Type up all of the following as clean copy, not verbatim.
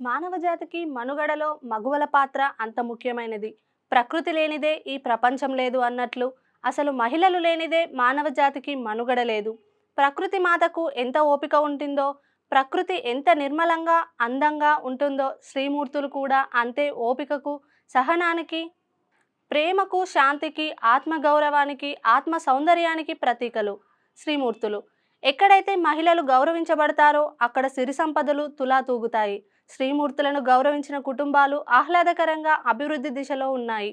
మానవ జాతికి మనుగడలో మగువల పాత్ర అంత ముఖ్యమైనది. ప్రకృతి లేనిదే ఈ ప్రపంచం లేదు అన్నట్లు అసలు మహిళలు లేనిదే మానవ జాతికి మనుగడ లేదు. ప్రకృతి మాతకు ఎంత ఓపిక ఉంటుందో, ప్రకృతి ఎంత నిర్మలంగా, అందంగా ఉంటుందో శ్రీమూర్తులు కూడా అంతే ఓపికకు, సహనానికి, ప్రేమకు, శాంతికి, ఆత్మగౌరవానికి, ఆత్మ సౌందర్యానికి ప్రతీకలు శ్రీమూర్తులు. ఎక్కడైతే మహిళలు గౌరవించబడతారో అక్కడ సిరి సంపదలు తులాతూగుతాయి. శ్రీమూర్తులను గౌరవించిన కుటుంబాలు ఆహ్లాదకరంగా అభివృద్ధి దిశలో ఉన్నాయి.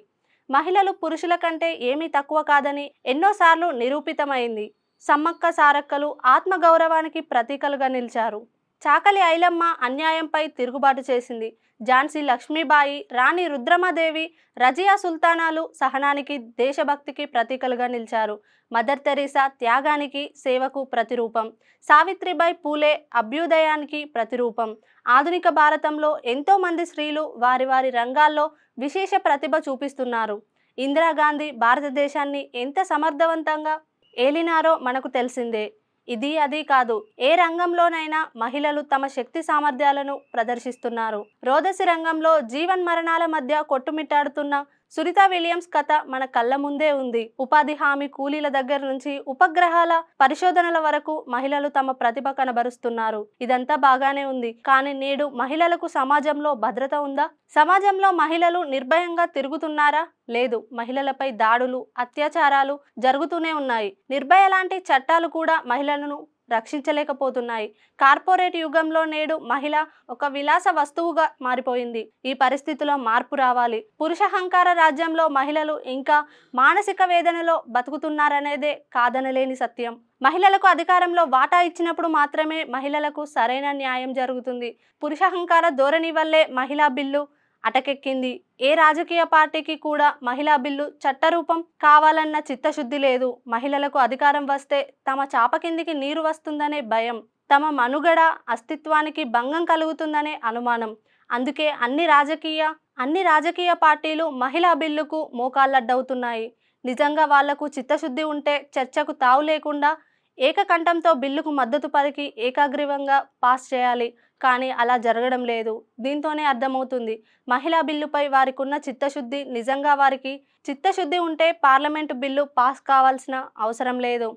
మహిళలు పురుషుల కంటే ఏమీ తక్కువ కాదని ఎన్నోసార్లు నిరూపితమైంది. సమ్మక్క సారక్కలు ఆత్మగౌరవానికి ప్రతీకలుగా నిలిచారు. చాకలి ఐలమ్మ అన్యాయంపై తిరుగుబాటు చేసింది. ఝాన్సీ లక్ష్మీబాయి, రాణి రుద్రమదేవి, రజియా సుల్తానాలు సహనానికి, దేశభక్తికి ప్రతీకలుగా నిలిచారు. మదర్ తెరీసా త్యాగానికి, సేవకు ప్రతిరూపం. సావిత్రిబాయి పూలే అభ్యుదయానికి ప్రతిరూపం. ఆధునిక భారతంలో ఎంతో మంది స్త్రీలు వారి వారి రంగాల్లో విశేష ప్రతిభ చూపిస్తున్నారు. ఇందిరాగాంధీ భారతదేశాన్ని ఎంత సమర్థవంతంగా ఏలినారో మనకు తెలిసిందే. ఇది అది కాదు, ఏ రంగంలోనైనా మహిళలు తమ శక్తి సామర్థ్యాలను ప్రదర్శిస్తున్నారు. రోదసి రంగంలో జీవన్ మరణాల మధ్య కొట్టుమిట్టాడుతున్న సునీతా విలియమ్స్ కథ మన కళ్ళ ముందే ఉంది. ఉపాధి హామీ కూలీల దగ్గర నుంచి ఉపగ్రహాల పరిశోధనల వరకు మహిళలు తమ ప్రతిభ కనబరుస్తున్నారు. ఇదంతా బాగానే ఉంది, కానీ నేడు మహిళలకు సమాజంలో భద్రత ఉందా? సమాజంలో మహిళలు నిర్భయంగా తిరుగుతున్నారా? లేదు. మహిళలపై దాడులు, అత్యాచారాలు జరుగుతూనే ఉన్నాయి. నిర్భయ లాంటి చట్టాలు కూడా మహిళలను రక్షించలేకపోతున్నాయి. కార్పొరేట్ యుగంలో నేడు మహిళ ఒక విలాస వస్తువుగా మారిపోయింది. ఈ పరిస్థితిలో మార్పు రావాలి. పురుషహంకార రాజ్యంలో మహిళలు ఇంకా మానసిక వేదనలో బతుకుతున్నారనేదే కాదనలేని సత్యం. మహిళలకు అధికారంలో వాటా ఇచ్చినప్పుడు మాత్రమే మహిళలకు సరైన న్యాయం జరుగుతుంది. పురుషహంకార ధోరణి వల్లే మహిళా బిల్లు అటకెక్కింది. ఏ రాజకీయ పార్టీకి కూడా మహిళా బిల్లు చట్టరూపం కావాలన్న చిత్తశుద్ధి లేదు. మహిళలకు అధికారం వస్తే తమ చాప కిందికి నీరు వస్తుందనే భయం, తమ మనుగడ అస్తిత్వానికి భంగం కలుగుతుందనే అనుమానం. అందుకే అన్ని రాజకీయ పార్టీలు మహిళా బిల్లుకు మోకాళ్ళడ్డవుతున్నాయి. నిజంగా వాళ్లకు చిత్తశుద్ధి ఉంటే చర్చకు తావు లేకుండా ఏకకంఠంతో బిల్లుకు మద్దతు పలికి ఏకాగ్రీవంగా పాస్ చేయాలి. కానీ అలా జరగడం లేదు. దీంతోనే అర్థమవుతుంది మహిళా బిల్లుపై వారికున్న చిత్తశుద్ధి. నిజంగా వారికి చిత్తశుద్ధి ఉంటే పార్లమెంటు బిల్లు పాస్ కావాల్సిన అవసరం లేదు.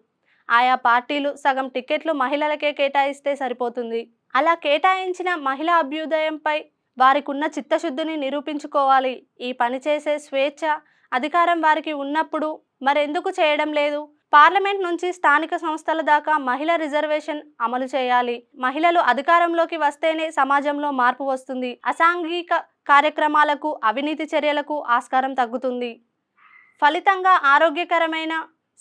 ఆయా పార్టీలు సగం టికెట్లు మహిళలకే కేటాయిస్తే సరిపోతుంది. అలా కేటాయించిన మహిళా అభ్యుదయంపై వారికున్న చిత్తశుద్ధిని నిరూపించుకోవాలి. ఈ పని చేసే స్వేచ్ఛ, అధికారం వారికి ఉన్నప్పుడు మరెందుకు చేయడం లేదు? పార్లమెంట్ నుంచి స్థానిక సంస్థల దాకా మహిళా రిజర్వేషన్ అమలు చేయాలి. మహిళలు అధికారంలోకి వస్తేనే సమాజంలో మార్పు వస్తుంది. అసాంఘిక కార్యక్రమాలకు, అవినీతి చర్యలకు ఆస్కారం తగ్గుతుంది. ఫలితంగా ఆరోగ్యకరమైన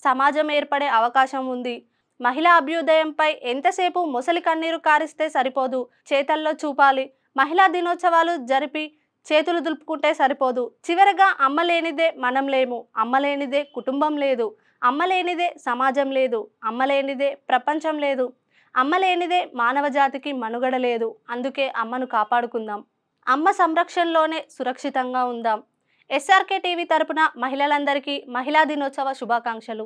సమాజం ఏర్పడే అవకాశం ఉంది. మహిళా అభ్యుదయంపై ఎంతసేపు మొసలి కన్నీరు కారిస్తే సరిపోదు, చేతల్లో చూపాలి. మహిళా దినోత్సవాలు జరిపి చేతులు దులుపుకుంటే సరిపోదు. చివరగా అమ్మ లేనిదే మనం లేము, అమ్మ లేనిదే కుటుంబం లేదు, అమ్మ లేనిదే సమాజం లేదు, అమ్మ లేనిదే ప్రపంచం లేదు, అమ్మ లేనిదే మానవ జాతికి మనుగడ లేదు. అందుకే అమ్మను కాపాడుకుందాం. అమ్మ సంరక్షణలోనే సురక్షితంగా ఉందాం. ఎస్ఆర్కే టీవీ తరపున మహిళలందరికీ మహిళా దినోత్సవ శుభాకాంక్షలు.